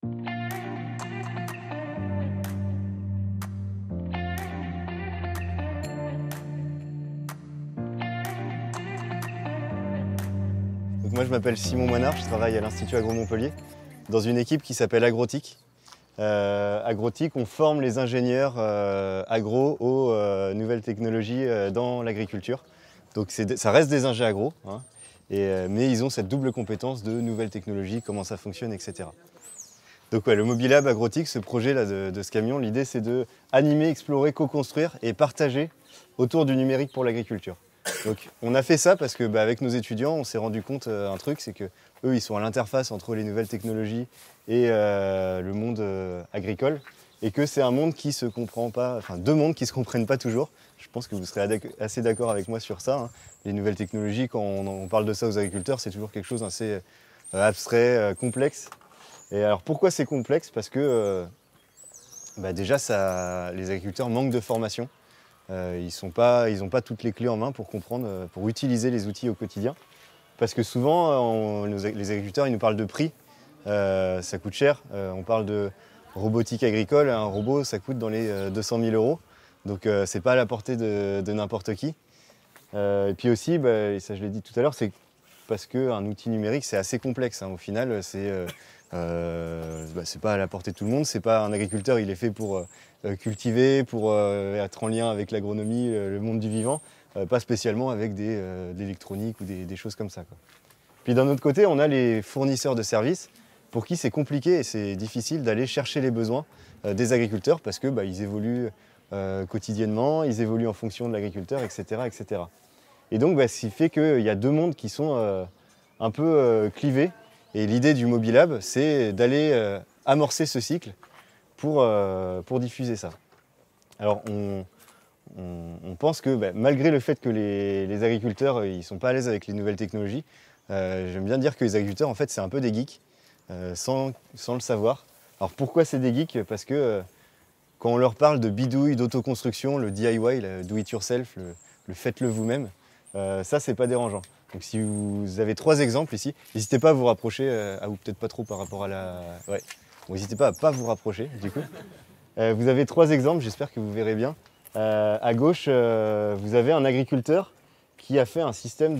Donc moi je m'appelle Simon Moinard, je travaille à l'Institut Agro-Montpellier dans une équipe qui s'appelle Agrotic. Agrotic, on forme les ingénieurs agro aux nouvelles technologies dans l'agriculture. Donc ça reste des ingés agro, hein, mais ils ont cette double compétence de nouvelles technologies, comment ça fonctionne, etc. Donc ouais, le Mobilab Agrotic, ce projet là de ce camion, l'idée c'est de animer, explorer, co-construire et partager autour du numérique pour l'agriculture. Donc on a fait ça parce que avec nos étudiants, on s'est rendu compte un truc, c'est que eux ils sont à l'interface entre les nouvelles technologies et le monde agricole, et que c'est un monde qui se comprend pas, enfin deux mondes qui se comprennent pas toujours. Je pense que vous serez assez d'accord avec moi sur ça, hein. Les nouvelles technologies, quand on parle de ça aux agriculteurs, c'est toujours quelque chose d'assez abstrait, complexe. Et alors pourquoi c'est complexe? Parce que déjà les agriculteurs manquent de formation. Ils n'ont pas toutes les clés en main pour comprendre, pour utiliser les outils au quotidien. Parce que souvent, les agriculteurs ils nous parlent de prix, ça coûte cher. On parle de robotique agricole, un robot ça coûte dans les 200 000 €. Donc c'est pas à la portée de n'importe qui. Et puis aussi, et ça je l'ai dit tout à l'heure, c'est parce qu'un outil numérique c'est assez complexe, hein. Au final, c'est pas à la portée de tout le monde. C'est pas un agriculteur, il est fait pour cultiver, pour être en lien avec l'agronomie, le monde du vivant, pas spécialement avec de l'électronique ou des choses comme ça, quoi. Puis d'un autre côté, on a les fournisseurs de services pour qui c'est compliqué et c'est difficile d'aller chercher les besoins des agriculteurs parce que ils évoluent quotidiennement, ils évoluent en fonction de l'agriculteur, etc., etc. Et donc, ce qui fait qu'il y a deux mondes qui sont un peu clivés. Et l'idée du Mobilab, c'est d'aller amorcer ce cycle pour diffuser ça. Alors, on pense que malgré le fait que les agriculteurs ils sont pas à l'aise avec les nouvelles technologies, j'aime bien dire que les agriculteurs, en fait, c'est un peu des geeks, sans le savoir. Alors, pourquoi c'est des geeks? Parce que quand on leur parle de bidouille, d'autoconstruction, le DIY, le do it yourself, le faites-le vous-même, ça, c'est pas dérangeant. Donc si vous avez trois exemples ici, n'hésitez pas à vous rapprocher, ou peut-être pas trop par rapport à la... Ouais, bon, n'hésitez pas à pas vous rapprocher, du coup. Vous avez trois exemples, j'espère que vous verrez bien. À gauche, vous avez un agriculteur qui a fait un système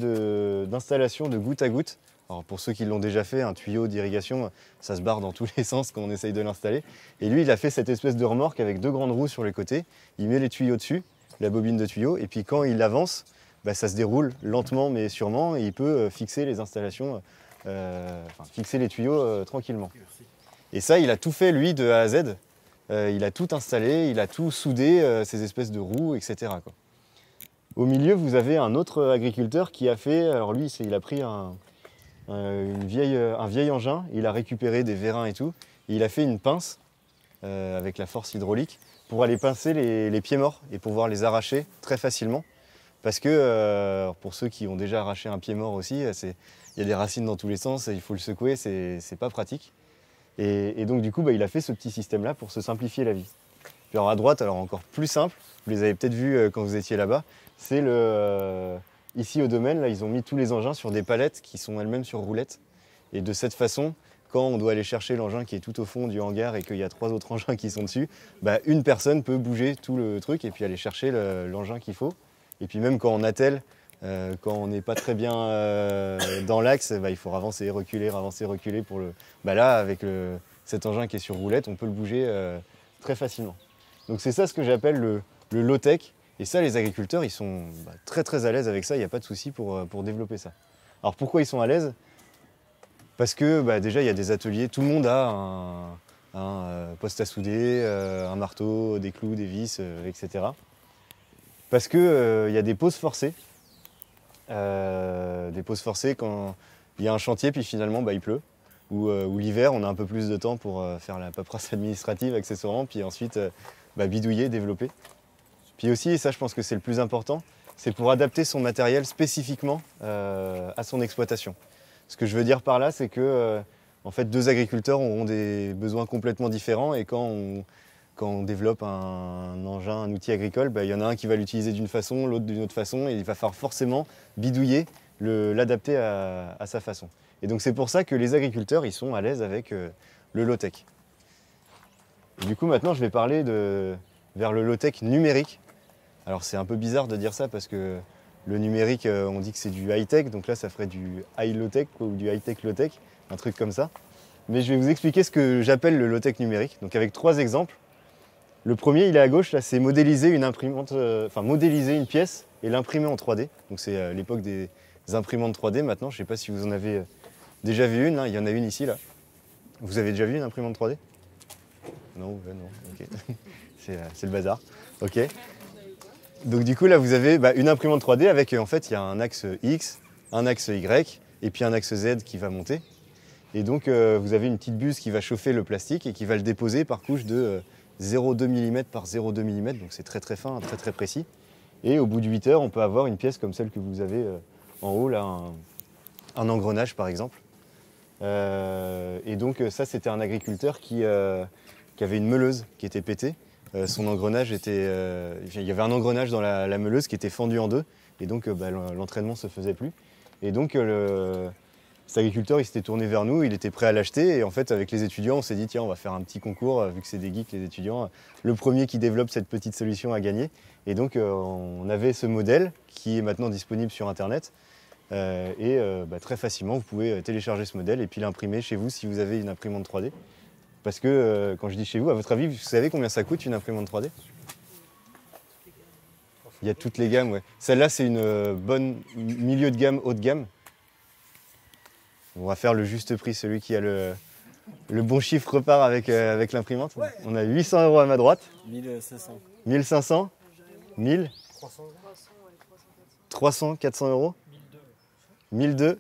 d'installation de goutte à goutte. Alors pour ceux qui l'ont déjà fait, un tuyau d'irrigation, ça se barre dans tous les sens quand on essaye de l'installer. Et lui, il a fait cette espèce de remorque avec deux grandes roues sur les côtés. Il met les tuyaux dessus, la bobine de tuyau, et puis quand il avance, ça se déroule lentement mais sûrement, et il peut fixer les installations, fixer les tuyaux tranquillement. Et ça, il a tout fait, lui, de A à Z. Il a tout installé, il a tout soudé, ces espèces de roues, etc., quoi. Au milieu, vous avez un autre agriculteur qui a fait, alors lui, il a pris un vieil engin, il a récupéré des vérins et tout, et il a fait une pince avec la force hydraulique pour aller pincer les pieds morts et pouvoir les arracher très facilement. Parce que, pour ceux qui ont déjà arraché un pied mort aussi, il y a des racines dans tous les sens, il faut le secouer, c'est pas pratique. Et donc du coup, il a fait ce petit système-là pour se simplifier la vie. Puis alors à droite, alors encore plus simple, vous les avez peut-être vus quand vous étiez là-bas, c'est ici au domaine, là, ils ont mis tous les engins sur des palettes qui sont elles-mêmes sur roulettes. Et de cette façon, quand on doit aller chercher l'engin qui est tout au fond du hangar et qu'il y a trois autres engins qui sont dessus, une personne peut bouger tout le truc et puis aller chercher l'engin qu'il faut. Et puis même quand on attelle, quand on n'est pas très bien dans l'axe, il faut avancer, reculer pour le... là, avec cet engin qui est sur roulette, on peut le bouger très facilement. Donc c'est ça ce que j'appelle le low-tech. Et ça, les agriculteurs, ils sont très très à l'aise avec ça, il n'y a pas de souci pour développer ça. Alors pourquoi ils sont à l'aise? Parce que déjà, il y a des ateliers, tout le monde a un poste à souder, un marteau, des clous, des vis, etc. Parce qu'il y a des pauses forcées. Quand il y a un chantier, puis finalement il pleut. Ou l'hiver, on a un peu plus de temps pour faire la paperasse administrative accessoirement, puis ensuite bidouiller, développer. Puis aussi, et ça je pense que c'est le plus important, c'est pour adapter son matériel spécifiquement à son exploitation. Ce que je veux dire par là, c'est que en fait, deux agriculteurs auront des besoins complètement différents, et quand on développe un engin, un outil agricole, il y en a un qui va l'utiliser d'une façon, l'autre d'une autre façon, et il va falloir forcément bidouiller, l'adapter à sa façon. Et donc c'est pour ça que les agriculteurs ils sont à l'aise avec le low-tech. Du coup, maintenant, je vais parler vers le low-tech numérique. Alors, c'est un peu bizarre de dire ça parce que le numérique, on dit que c'est du high-tech, donc là, ça ferait du high-low-tech ou du high-tech low-tech, un truc comme ça. Mais je vais vous expliquer ce que j'appelle le low-tech numérique, donc avec 3 exemples. Le premier, il est à gauche, là, c'est modéliser une imprimante, modéliser une pièce et l'imprimer en 3D. Donc c'est l'époque des imprimantes 3D maintenant. Je ne sais pas si vous en avez déjà vu une, hein. Il y en a une ici, là. Vous avez déjà vu une imprimante 3D? Non, non, ok. C'est le bazar. Ok. Donc du coup, là, vous avez une imprimante 3D avec, en fait, il y a un axe X, un axe Y, et puis un axe Z qui va monter. Et donc, vous avez une petite buse qui va chauffer le plastique et qui va le déposer par couche de 0,2 mm par 0,2 mm. Donc c'est très très fin, très très précis. Et au bout de 8 heures, on peut avoir une pièce comme celle que vous avez en haut, là, un engrenage par exemple. Et donc ça, c'était un agriculteur qui avait une meuleuse qui était pétée. Son engrenage était... il y avait un engrenage dans la meuleuse qui était fendu en deux. Et donc l'entraînement ne se faisait plus. Et donc cet agriculteur, il s'était tourné vers nous, il était prêt à l'acheter. Et en fait, avec les étudiants, on s'est dit, tiens, on va faire un petit concours, vu que c'est des geeks, les étudiants. Le premier qui développe cette petite solution a gagné. Et donc, on avait ce modèle qui est maintenant disponible sur Internet. Très facilement, vous pouvez télécharger ce modèle et puis l'imprimer chez vous si vous avez une imprimante 3D. Parce que, quand je dis chez vous, à votre avis, vous savez combien ça coûte une imprimante 3D? Il y a toutes les gammes, ouais. Celle-là, c'est une bonne milieu de gamme, haut de gamme. On va faire le juste prix, celui qui a le bon chiffre repart avec l'imprimante. Ouais. On a 800 € à ma droite. 1500. 1500 1000 300. 300, 400 €. 1002.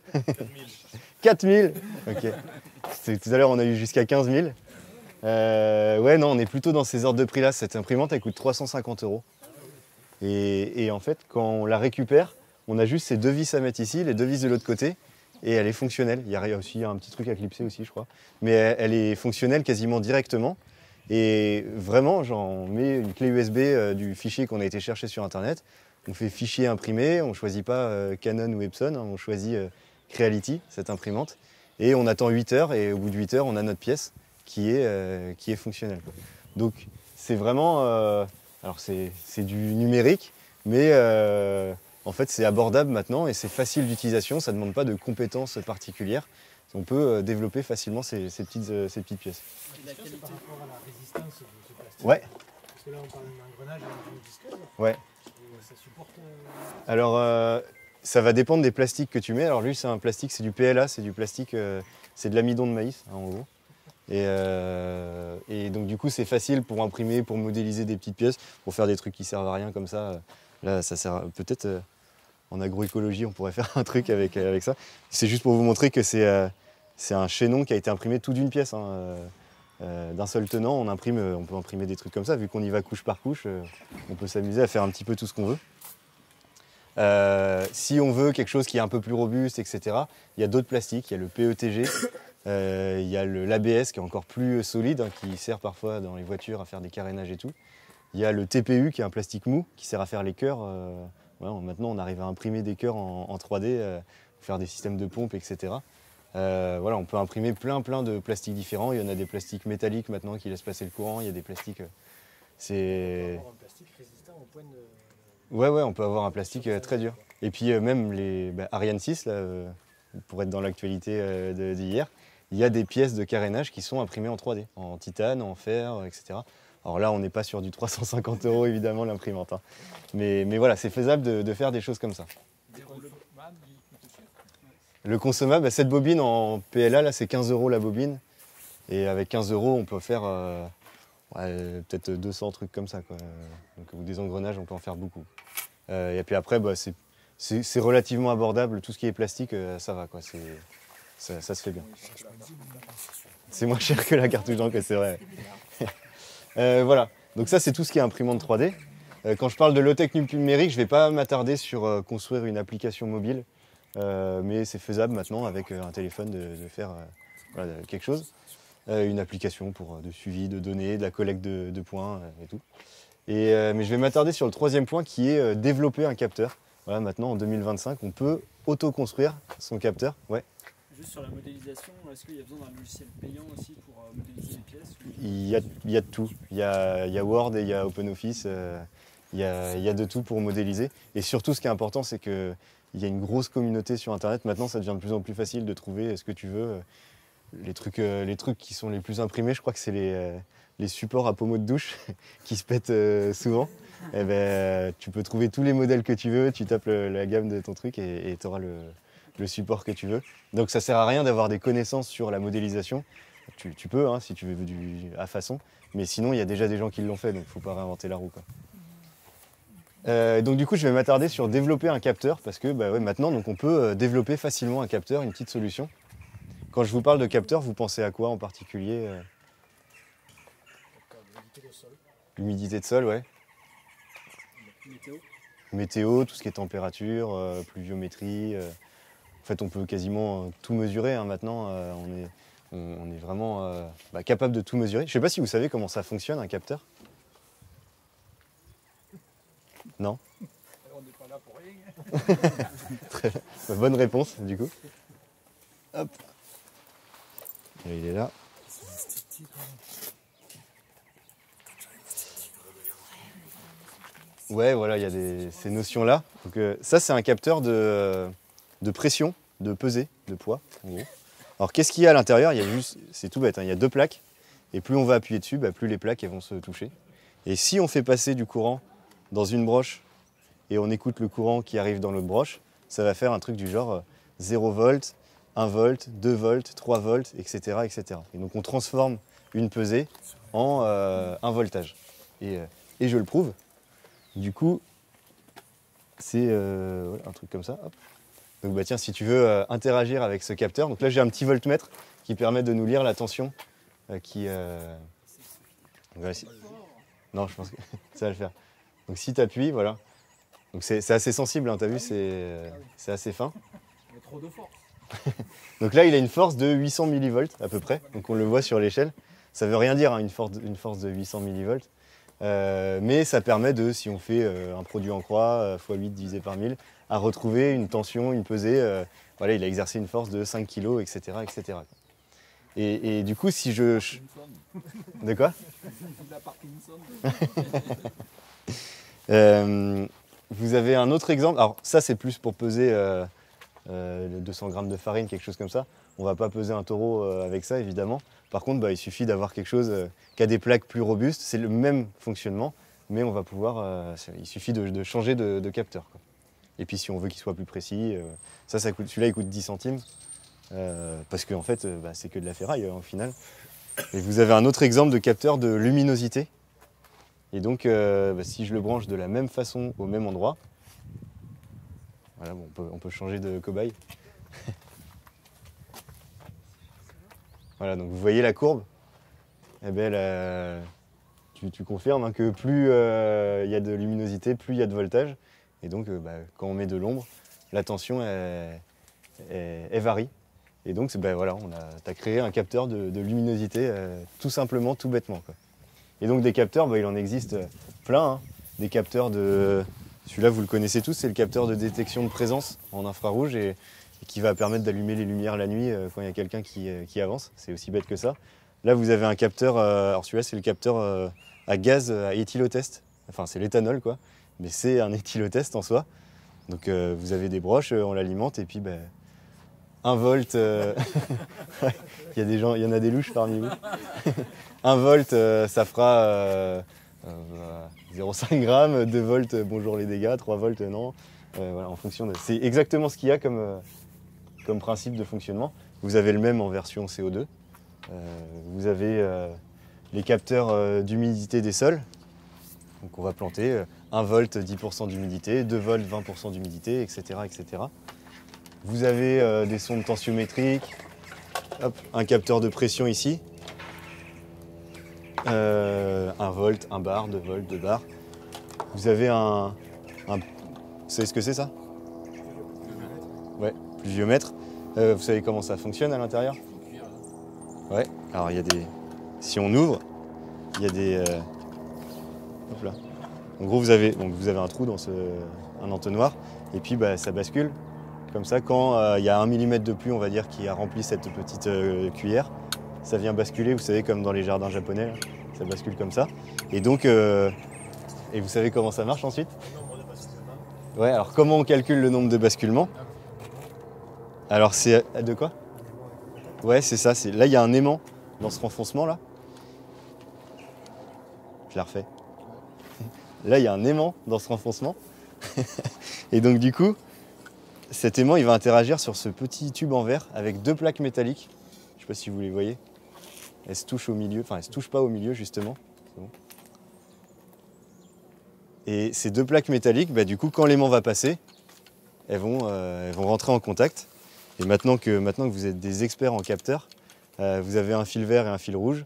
4000. Ok. Tout à l'heure, on a eu jusqu'à 15 000. Ouais, non, on est plutôt dans ces ordres de prix-là. Cette imprimante, elle coûte 350 €. Et en fait, quand on la récupère, on a juste ces 2 vis à mettre ici, les 2 vis de l'autre côté. Et elle est fonctionnelle. Il y a aussi un petit truc à clipser aussi, je crois. Mais elle est fonctionnelle quasiment directement. Et vraiment, j'en mets une clé USB du fichier qu'on a été chercher sur Internet. On fait fichier imprimé, on ne choisit pas Canon ou Epson, hein, on choisit Creality, cette imprimante. Et on attend 8 heures et au bout de 8 heures, on a notre pièce qui est fonctionnelle. Donc c'est vraiment... alors c'est du numérique, mais... en fait, c'est abordable maintenant et c'est facile d'utilisation, ça ne demande pas de compétences particulières. On peut développer facilement ces petites pièces. La qualité par rapport à la résistance de ce plastique. Ouais. Parce que là, on parle d'un engrenage et d'une disqueuse. Ouais. Et ça supporte... Alors, ça va dépendre des plastiques que tu mets. Alors lui, c'est un plastique, c'est du PLA, c'est du plastique, c'est de l'amidon de maïs, hein, en gros. Et donc du coup, c'est facile pour imprimer, pour modéliser des petites pièces, pour faire des trucs qui servent à rien comme ça. Là, ça sert peut-être en agroécologie, on pourrait faire un truc avec ça. C'est juste pour vous montrer que c'est un chaînon qui a été imprimé tout d'une pièce. Hein. D'un seul tenant, on peut imprimer des trucs comme ça. Vu qu'on y va couche par couche, on peut s'amuser à faire un petit peu tout ce qu'on veut. Si on veut quelque chose qui est un peu plus robuste, etc., il y a d'autres plastiques. Il y a le PETG, il y a l'ABS qui est encore plus solide, hein, qui sert parfois dans les voitures à faire des carénages et tout. Il y a le TPU qui est un plastique mou qui sert à faire les cœurs. Maintenant, on arrive à imprimer des cœurs en 3D, faire des systèmes de pompe, etc. Voilà, on peut imprimer plein de plastiques différents. Il y en a des plastiques métalliques maintenant qui laissent passer le courant. Il y a des plastiques... c'est... Un plastique résistant au point de... Ouais, on peut avoir un plastique très dur. Et puis même les Ariane 6, là, pour être dans l'actualité d'hier, il y a des pièces de carénage qui sont imprimées en 3D, en titane, en fer, etc. Alors là, on n'est pas sur du 350 € évidemment l'imprimante. Hein. Mais voilà, c'est faisable de faire des choses comme ça. Le consommable, cette bobine en PLA, là, c'est 15 € la bobine. Et avec 15 €, on peut faire peut-être 200 trucs comme ça, quoi. Donc, des engrenages, on peut en faire beaucoup. Et puis après, c'est relativement abordable. Tout ce qui est plastique, ça va, quoi. Ça se fait bien. C'est moins cher que la cartouche d'encre, c'est vrai. Voilà, donc ça c'est tout ce qui est imprimante 3D. Quand je parle de low-tech numérique, je ne vais pas m'attarder sur construire une application mobile, mais c'est faisable maintenant avec un téléphone de faire quelque chose. Une application pour de suivi de données, de la collecte de points et tout. Mais je vais m'attarder sur le troisième point qui est développer un capteur. Voilà, maintenant en 2025, on peut auto-construire son capteur. Ouais. Juste sur la modélisation, est-ce qu'il y a besoin d'un logiciel payant aussi pour modéliser les pièces ou... Il y a de tout. Il y a Word et il y a OpenOffice. Il y a de tout pour modéliser. Et surtout, ce qui est important, c'est qu'il y a une grosse communauté sur Internet. Maintenant, ça devient de plus en plus facile de trouver ce que tu veux. Les trucs qui sont les plus imprimés, je crois que c'est les supports à pommeau de douche qui se pètent souvent. Et ben, tu peux trouver tous les modèles que tu veux, tu tapes la gamme de ton truc et tu auras le support que tu veux. Donc ça sert à rien d'avoir des connaissances sur la modélisation. Tu peux, hein, si tu veux à façon, mais sinon il y a déjà des gens qui l'ont fait, donc il ne faut pas réinventer la roue, quoi. Donc du coup je vais m'attarder sur développer un capteur, parce que bah, ouais, maintenant donc, on peut développer facilement un capteur, une petite solution. Quand je vous parle de capteur, vous pensez à quoi en particulier? L'humidité de sol. L'humidité de sol, ouais. Météo. Météo, tout ce qui est température, pluviométrie. En fait, on peut quasiment tout mesurer, hein, maintenant. On est vraiment capable de tout mesurer. Je ne sais pas si vous savez comment ça fonctionne, un capteur. Non? On n'est pas là pour rien. Très bien. Bonne réponse, du coup. Hop. Et il est là. Ouais, voilà, il y a ces notions-là. Donc, ça, c'est un capteur de pression, de pesée, de poids, en gros. Alors, qu'est-ce qu'il y a à l'intérieur? C'est tout bête, hein, il y a deux plaques. Et plus on va appuyer dessus, plus les plaques elles vont se toucher. Et si on fait passer du courant dans une broche et on écoute le courant qui arrive dans l'autre broche, ça va faire un truc du genre 0 volts, 1 volt, 2 volts, 3 volts, etc., etc. Et donc on transforme une pesée en un voltage. Et je le prouve. Du coup, c'est un truc comme ça. Hop. Donc tiens, si tu veux interagir avec ce capteur, donc là j'ai un petit voltmètre qui permet de nous lire la tension Non, je pense que ça va le faire. Donc si tu appuies, voilà. Donc c'est assez sensible, hein, tu as vu, c'est assez fin. Il y a trop de force. Donc là, il a une force de 800 millivolts à peu près. Donc on le voit sur l'échelle. Ça veut rien dire, hein, une force de 800 millivolts. Mais ça permet de, si on fait un produit en croix, x8 divisé par 1000, à retrouver une tension, une pesée. Voilà, il a exercé une force de 5 kg, etc. etc. Et du coup, si je... De quoi? Vous avez un autre exemple. Alors ça, c'est plus pour peser 200 grammes de farine, quelque chose comme ça. On ne va pas peser un taureau avec ça, évidemment. Par contre, il suffit d'avoir quelque chose qui a des plaques plus robustes. C'est le même fonctionnement, mais on va pouvoir... il suffit de changer de capteur, quoi. Et puis si on veut qu'il soit plus précis, ça coûte, celui-là il coûte 10 centimes. Parce qu'en fait, c'est que de la ferraille au final. Et vous avez un autre exemple de capteur de luminosité. Et donc, si je le branche de la même façon au même endroit, voilà, bon, on peut changer de cobaye. Voilà, donc vous voyez la courbe. Eh ben, tu confirmes, hein, que plus il y a de luminosité, plus il y a de voltage. Et donc, quand on met de l'ombre, la tension elle varie. Et donc, voilà, tu as créé un capteur de luminosité, tout simplement, tout bêtement, quoi. Et donc des capteurs, il en existe plein, hein. Des capteurs de... Celui-là, vous le connaissez tous, c'est le capteur de détection de présence en infrarouge et qui va permettre d'allumer les lumières la nuit quand il y a quelqu'un qui avance. C'est aussi bête que ça. Là, vous avez un capteur... alors celui-là, c'est le capteur à gaz à éthylotest. Enfin, c'est l'éthanol, quoi. Mais c'est un éthylotest en soi. Donc vous avez des broches, on l'alimente et puis... 1 volt, il y en a des louches parmi vous. 1 volt, ça fera 0,5 grammes, 2 volts, bonjour les dégâts, 3 volts, non. Voilà, en fonction de... C'est exactement ce qu'il y a comme principe de fonctionnement. Vous avez le même en version CO2. Vous avez les capteurs d'humidité des sols. Donc on va planter 1 volt, 10% d'humidité, 2 volts, 20% d'humidité, etc., etc. Vous avez des sondes tensiométriques, hop, un capteur de pression ici, 1 volt, 1 bar, 2 volts, 2 bars. Vous avez vous savez ce que c'est ça? Ouais, pluviomètre. Vous savez comment ça fonctionne à l'intérieur? Ouais, alors il y a des... Si on ouvre, il y a des... Hop là. En gros, vous avez un trou dans un entonnoir, et puis ça bascule. Comme ça, quand il y a 1 millimètre de pluie, on va dire, qui a rempli cette petite cuillère, ça vient basculer, vous savez, comme dans les jardins japonais, là, ça bascule comme ça. Et donc, et vous savez comment ça marche ensuite? Ouais, alors comment on calcule le nombre de basculements? Alors c'est... De quoi? Ouais, c'est ça. Là, il y a un aimant dans ce renfoncement, là. Je la refais. Là, il y a un aimant dans ce renfoncement. Et donc, du coup, cet aimant, il va interagir sur ce petit tube en verre avec 2 plaques métalliques. Je ne sais pas si vous les voyez. Elles se touchent au milieu, enfin, elles se touchent pas au milieu, justement. C'est bon. Et ces 2 plaques métalliques, bah, du coup, quand l'aimant va passer, elles vont rentrer en contact. Et maintenant que vous êtes des experts en capteurs, vous avez un fil vert et un fil rouge.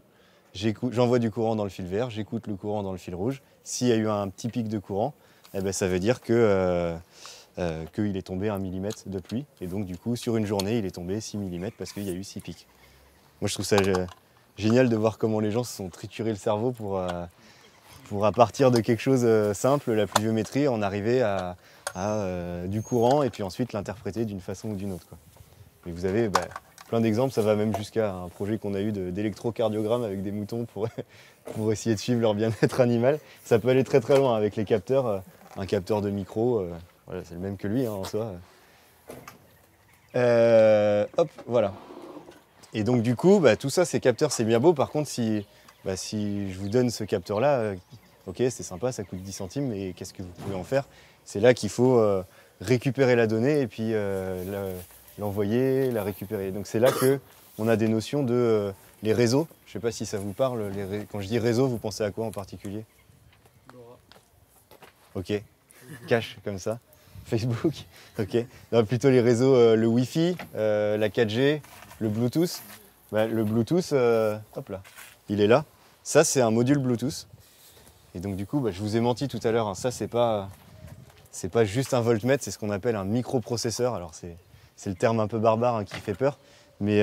J'envoie du courant dans le fil vert, j'écoute le courant dans le fil rouge. S'il y a eu un petit pic de courant, eh ben, ça veut dire qu'il est tombé 1 millimètre de pluie. Et donc, du coup, sur une journée, il est tombé 6 millimètres parce qu'il y a eu 6 pics. Moi, je trouve ça génial de voir comment les gens se sont triturés le cerveau pour à partir de quelque chose simple, la pluviométrie, en arriver à du courant et puis ensuite l'interpréter d'une façon ou d'une autre, quoi. Et vous avez plein d'exemples, ça va même jusqu'à un projet qu'on a eu d'électrocardiogramme avec des moutons pour essayer de suivre leur bien-être animal. Ça peut aller très très loin avec les capteurs, un capteur de micro, voilà, c'est le même que lui, hein, en soi. Hop, voilà. Et donc du coup, tout ça, ces capteurs, c'est bien beau. Par contre, si je vous donne ce capteur-là, ok, c'est sympa, ça coûte 10 centimes, mais qu'est-ce que vous pouvez en faire? C'est là qu'il faut récupérer la donnée et puis l'envoyer, la récupérer. Donc c'est là qu'on a des notions de les réseaux. Je ne sais pas si ça vous parle. Quand je dis réseau, vous pensez à quoi en particulier? LoRa. Ok, cache comme ça. Facebook, ok. Non, plutôt les réseaux, le Wi-Fi, la 4G, le Bluetooth. Le Bluetooth, hop là, il est là. Ça, c'est un module Bluetooth. Et donc du coup, je vous ai menti tout à l'heure, hein. Ça, c'est pas juste un voltmètre, c'est ce qu'on appelle un microprocesseur. Alors c'est le terme un peu barbare, hein, qui fait peur, mais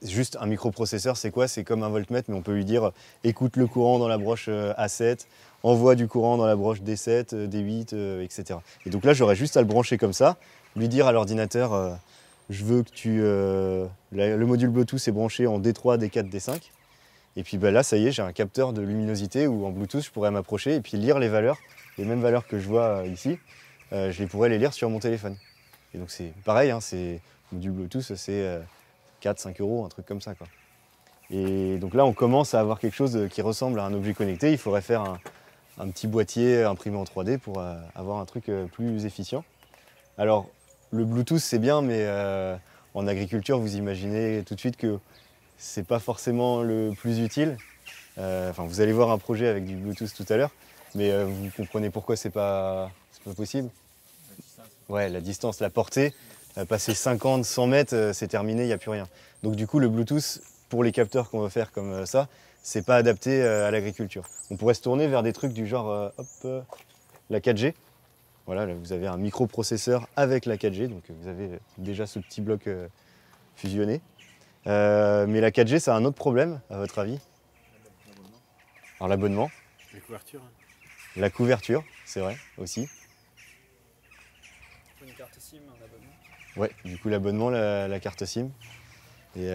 juste un microprocesseur, c'est quoi? C'est comme un voltmètre, mais on peut lui dire écoute le courant dans la broche A7, envoie du courant dans la broche D7, D8, etc. Et donc là, j'aurais juste à le brancher comme ça, lui dire à l'ordinateur je veux que le module Bluetooth est branché en D3, D4, D5. Et puis là, ça y est, j'ai un capteur de luminosité où en Bluetooth, je pourrais m'approcher et puis lire les valeurs, les mêmes valeurs que je vois ici, je les pourrais les lire sur mon téléphone. Et donc c'est pareil, hein, module Bluetooth, c'est 4-5 €, un truc comme ça, quoi. Et donc là, on commence à avoir quelque chose qui ressemble à un objet connecté. Il faudrait faire un petit boîtier imprimé en 3D pour avoir un truc plus efficient. Alors, le Bluetooth, c'est bien, mais en agriculture, vous imaginez tout de suite que c'est pas forcément le plus utile. Vous allez voir un projet avec du Bluetooth tout à l'heure, mais vous comprenez pourquoi c'est pas possible. Ouais, la distance, la portée, passer 50, 100 mètres, c'est terminé, il n'y a plus rien. Donc du coup, le Bluetooth, pour les capteurs qu'on veut faire comme ça, c'est pas adapté à l'agriculture. On pourrait se tourner vers des trucs du genre, la 4G. Voilà, là, vous avez un microprocesseur avec la 4G, donc vous avez déjà ce petit bloc fusionné. Mais la 4G, ça a un autre problème, à votre avis? Alors l'abonnement. La couverture. La couverture, c'est vrai, aussi. Une carte SIM, un abonnement. Ouais, du coup l'abonnement, la carte SIM. Et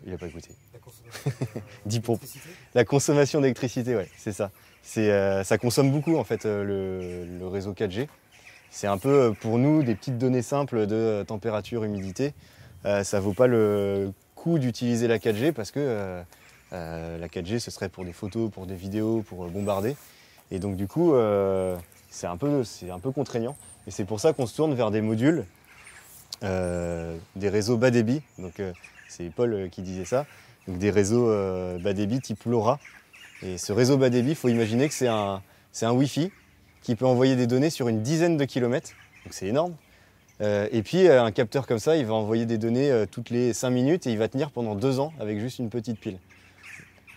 il a pas écouté. La consommation 10 pompes. d'électricité. La consommation d'électricité, ouais, c'est ça. Ça consomme beaucoup en fait le réseau 4G. C'est un peu pour nous des petites données simples de température, humidité. Ça vaut pas le coup d'utiliser la 4G parce que la 4G ce serait pour des photos, pour des vidéos, pour bombarder. Et donc du coup c'est un peu contraignant. Et c'est pour ça qu'on se tourne vers des modules, des réseaux bas débit. Donc c'est Paul qui disait ça. Donc des réseaux bas débit type LoRa. Et ce réseau bas débit, il faut imaginer que c'est un Wi-Fi qui peut envoyer des données sur une dizaine de kilomètres. Donc c'est énorme. Et puis un capteur comme ça, il va envoyer des données toutes les 5 minutes et il va tenir pendant 2 ans avec juste une petite pile.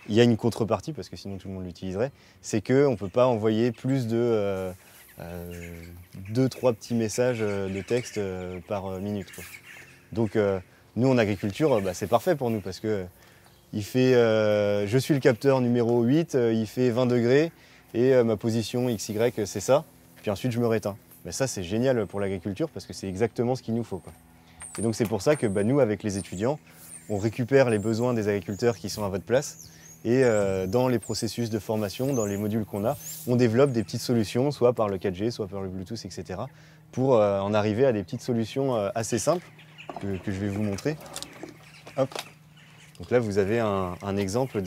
Il y a une contrepartie, parce que sinon tout le monde l'utiliserait, c'est qu'on ne peut pas envoyer plus de 2-3 petits messages de texte par minute, quoi. Donc nous en agriculture, c'est parfait pour nous parce que je suis le capteur numéro 8, il fait 20 degrés et ma position XY c'est ça, puis ensuite je me réteins. bah, ça c'est génial pour l'agriculture parce que c'est exactement ce qu'il nous faut, quoi. Et donc c'est pour ça que bah, nous, avec les étudiants, on récupère les besoins des agriculteurs qui sont à votre place et dans les processus de formation, dans les modules qu'on a, on développe des petites solutions, soit par le 4G, soit par le Bluetooth, etc. pour en arriver à des petites solutions assez simples que je vais vous montrer. Hop. Donc là, vous avez un exemple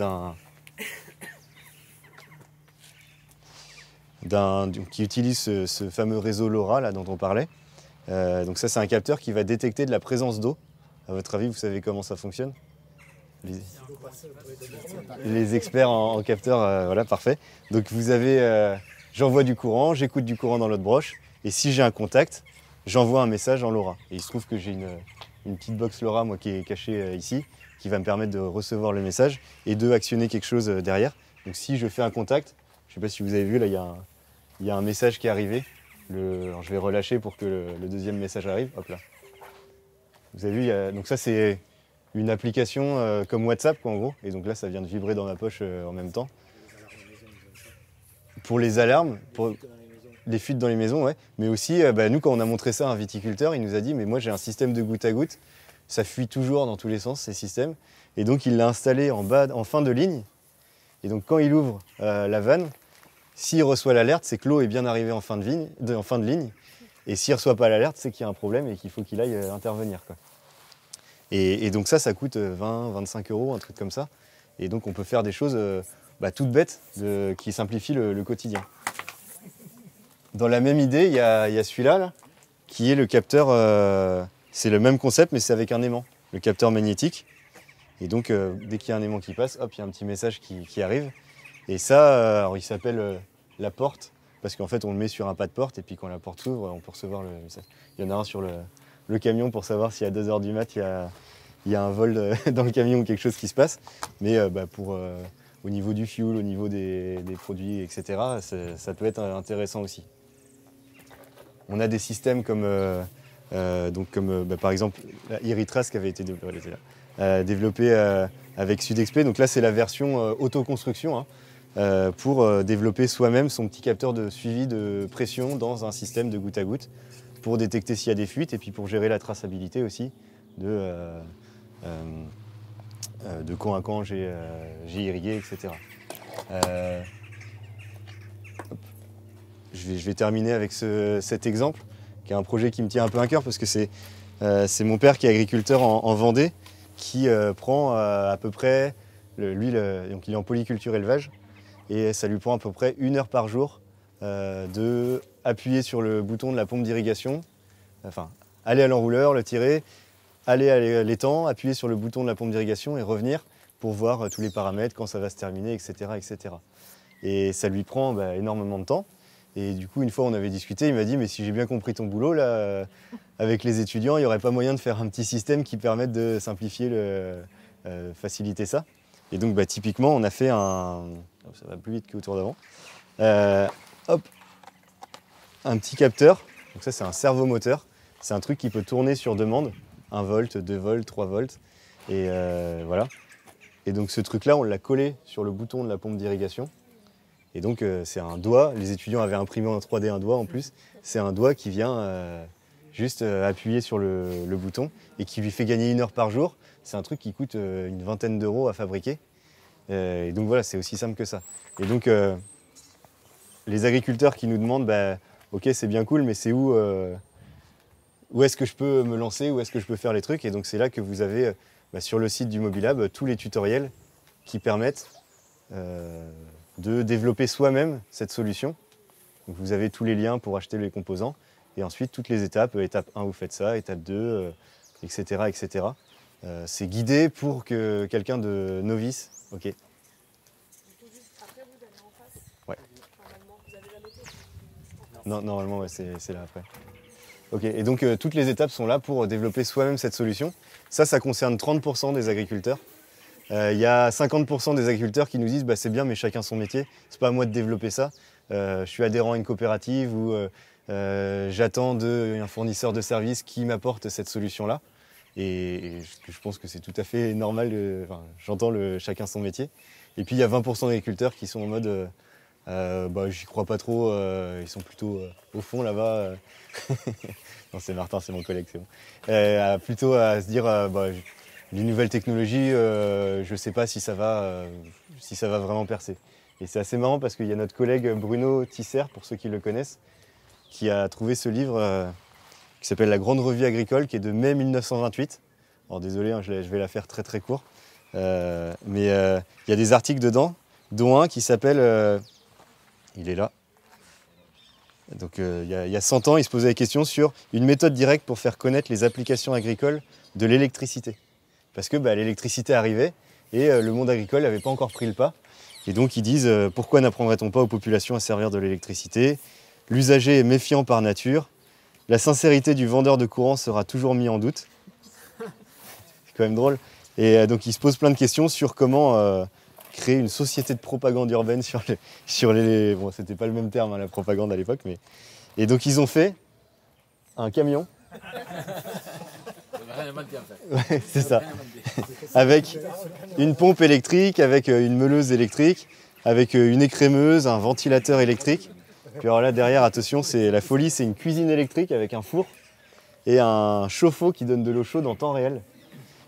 qui utilise ce fameux réseau LoRa là, dont on parlait. Donc ça, c'est un capteur qui va détecter de la présence d'eau. À votre avis, vous savez comment ça fonctionne? Les experts en capteur, voilà, parfait. Donc vous avez, j'envoie du courant, j'écoute du courant dans l'autre broche, et si j'ai un contact, j'envoie un message en LoRa. Et il se trouve que j'ai une petite box LoRa, moi, qui est cachée ici, qui va me permettre de recevoir le message et de actionner quelque chose derrière. Donc si je fais un contact, je ne sais pas si vous avez vu, là, il y a un message qui est arrivé. Alors, je vais relâcher pour que le deuxième message arrive. Hop là. Vous avez vu, donc ça c'est une application comme WhatsApp, quoi, en gros. Et donc là, ça vient de vibrer dans ma poche en même temps. Pour les alarmes, pour les fuites dans les maisons, ouais. Mais aussi, nous, quand on a montré ça à un viticulteur, il nous a dit « mais moi j'ai un système de goutte à goutte, ça fuit toujours dans tous les sens, ces systèmes. » Et donc il l'a installé en fin de ligne. Et donc quand il ouvre la vanne, s'il reçoit l'alerte, c'est que l'eau est bien arrivée en fin de ligne. Et s'il ne reçoit pas l'alerte, c'est qu'il y a un problème et qu'il faut qu'il aille intervenir, quoi. Et donc ça coûte 20, 25 €, un truc comme ça. Et donc on peut faire des choses toutes bêtes qui simplifient le quotidien. Dans la même idée, il y a celui-là, là, qui est le capteur, c'est le même concept, mais c'est avec un aimant, le capteur magnétique. Et donc dès qu'il y a un aimant qui passe, hop, il y a un petit message qui arrive. Et ça, alors, il s'appelle la porte, parce qu'en fait on le met sur un pas de porte, et puis quand la porte s'ouvre, on peut recevoir le message. Il y en a un sur le camion pour savoir si à 2 h du mat, il y a un vol dans le camion ou quelque chose qui se passe. Mais au niveau du fuel, au niveau des produits, etc., ça peut être intéressant aussi. On a des systèmes comme, par exemple Iritrace qui avait été développé avec Sudexp. Donc là, c'est la version autoconstruction, hein, pour développer soi-même son petit capteur de suivi de pression dans un système de goutte à goutte pour détecter s'il y a des fuites et puis pour gérer la traçabilité aussi de quand à quand j'ai irrigué, etc. Je vais terminer avec cet exemple, qui est un projet qui me tient un peu à cœur parce que c'est mon père qui est agriculteur en Vendée, qui prend à peu près, donc il est en polyculture élevage, et ça lui prend à peu près 1 heure par jour de appuyer sur le bouton de la pompe d'irrigation, enfin aller à l'enrouleur, le tirer, aller à l'étang, appuyer sur le bouton de la pompe d'irrigation et revenir pour voir tous les paramètres, quand ça va se terminer, etc. etc. Et ça lui prend énormément de temps. Et du coup, une fois on avait discuté, il m'a dit « mais si j'ai bien compris ton boulot, là, avec les étudiants, il n'y aurait pas moyen de faire un petit système qui permette de simplifier, faciliter ça ?» Et donc typiquement, on a fait ça va plus vite qu'au tour d'avant. Un petit capteur, donc ça c'est un servomoteur, c'est un truc qui peut tourner sur demande, 1 volt, 2 volts, 3 volts, et voilà. Et donc ce truc-là, on l'a collé sur le bouton de la pompe d'irrigation. Et donc c'est un doigt, les étudiants avaient imprimé en 3D un doigt en plus, c'est un doigt qui vient juste appuyer sur le bouton et qui lui fait gagner 1 heure par jour. C'est un truc qui coûte une vingtaine d'euros à fabriquer. Et donc voilà, c'est aussi simple que ça. Et donc les agriculteurs qui nous demandent ok, c'est bien cool, mais c'est où est-ce que je peux me lancer, où est-ce que je peux faire les trucs? Et donc c'est là que vous avez sur le site du Mobilab tous les tutoriels qui permettent de développer soi-même cette solution. Donc vous avez tous les liens pour acheter les composants et ensuite toutes les étapes. Étape 1, vous faites ça, étape 2, etc. etc. C'est guidé pour que quelqu'un de novice. Ok. Après, vous allez en face. Ouais. Normalement, vous avez la méthode. Non, normalement, ouais, c'est là après. Ok, et donc toutes les étapes sont là pour développer soi-même cette solution. Ça concerne 30% des agriculteurs. Il y a 50% des agriculteurs qui nous disent c'est bien, mais chacun son métier. C'est pas à moi de développer ça. Je suis adhérent à une coopérative ou j'attends un fournisseur de services qui m'apporte cette solution-là. Et je pense que c'est tout à fait normal. J'entends chacun son métier. Et puis il y a 20% d'agriculteurs qui sont en mode J'y crois pas trop, ils sont plutôt au fond là-bas. Non, c'est Martin, c'est mon collègue, c'est bon. Plutôt à se dire, les nouvelles technologies, je ne sais pas si ça va vraiment percer. Et c'est assez marrant parce qu'il y a notre collègue Bruno Tisser, pour ceux qui le connaissent, qui a trouvé ce livre qui s'appelle La Grande Revue agricole, qui est de mai 1928. Alors désolé, hein, je vais la faire très très court. Mais il y a des articles dedans, dont un qui s'appelle... il est là. Donc il y a 100 ans, il se posait la question sur une méthode directe pour faire connaître les applications agricoles de l'électricité. Parce que l'électricité arrivait et le monde agricole n'avait pas encore pris le pas. Et donc ils disent pourquoi n'apprendrait-on pas aux populations à servir de l'électricité? L'usager est méfiant par nature. La sincérité du vendeur de courant sera toujours mise en doute. C'est quand même drôle. Et donc ils se posent plein de questions sur comment créer une société de propagande urbaine sur les... Bon, c'était pas le même terme, hein, la propagande à l'époque, mais... Et donc ils ont fait un camion. Ouais, c'est ça. Avec une pompe électrique, avec une meuleuse électrique, avec une écrémeuse, un ventilateur électrique. Puis alors là derrière, attention, c'est la folie, c'est une cuisine électrique avec un four et un chauffe-eau qui donne de l'eau chaude en temps réel.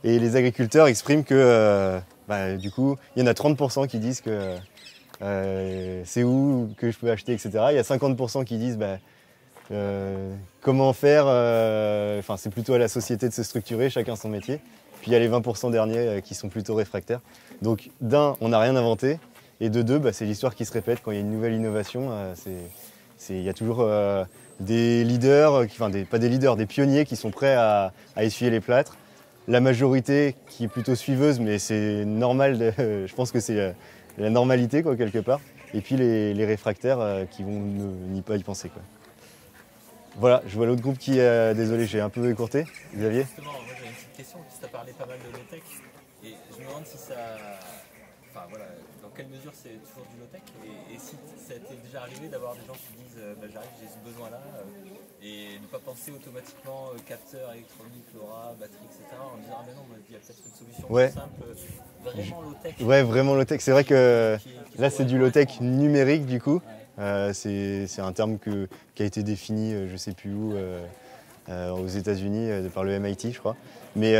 Et les agriculteurs expriment que du coup, il y en a 30% qui disent que c'est où que je peux acheter, etc. Il y a 50% qui disent comment faire, c'est plutôt à la société de se structurer, chacun son métier. Puis il y a les 20% derniers qui sont plutôt réfractaires. Donc d'un, on n'a rien inventé, et de deux, c'est l'histoire qui se répète. Quand il y a une nouvelle innovation, il y a toujours des leaders, pas des leaders, des pionniers qui sont prêts à essuyer les plâtres. La majorité qui est plutôt suiveuse, mais c'est normal, je pense que c'est la normalité quoi, quelque part. Et puis les réfractaires qui vont n'y pas y penser. Quoi. Voilà, je vois l'autre groupe qui désolé, j'ai un peu écourté. Xavier? Justement, moi j'avais une petite question, tu as parlé pas mal de low-tech, et je me demande si ça... Enfin voilà, dans quelle mesure c'est toujours du low-tech, et si ça t'est déjà arrivé d'avoir des gens qui disent j'arrive, j'ai ce besoin-là, et ne pas penser automatiquement capteur électronique, LoRa, batterie, etc. en disant ah ben non, il y a peut-être une solution plus simple, vraiment low-tech. Ouais, vraiment low-tech. C'est vrai que là c'est du low-tech numérique du coup. Ouais. C'est un terme qui a été défini, je ne sais plus où, aux États-Unis par le MIT, je crois. Mais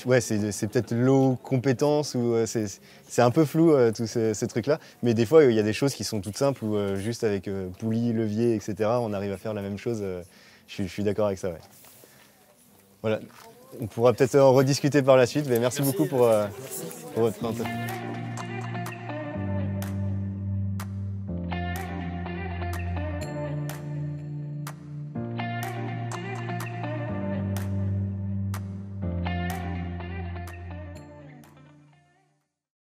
ouais, c'est peut-être low compétence ou c'est un peu flou tous ces trucs-là. Mais des fois, il y a des choses qui sont toutes simples où juste avec poulie, levier, etc., on arrive à faire la même chose. Je suis d'accord avec ça. Ouais. Voilà. On pourra peut-être en rediscuter par la suite. Mais merci beaucoup pour votre présentation.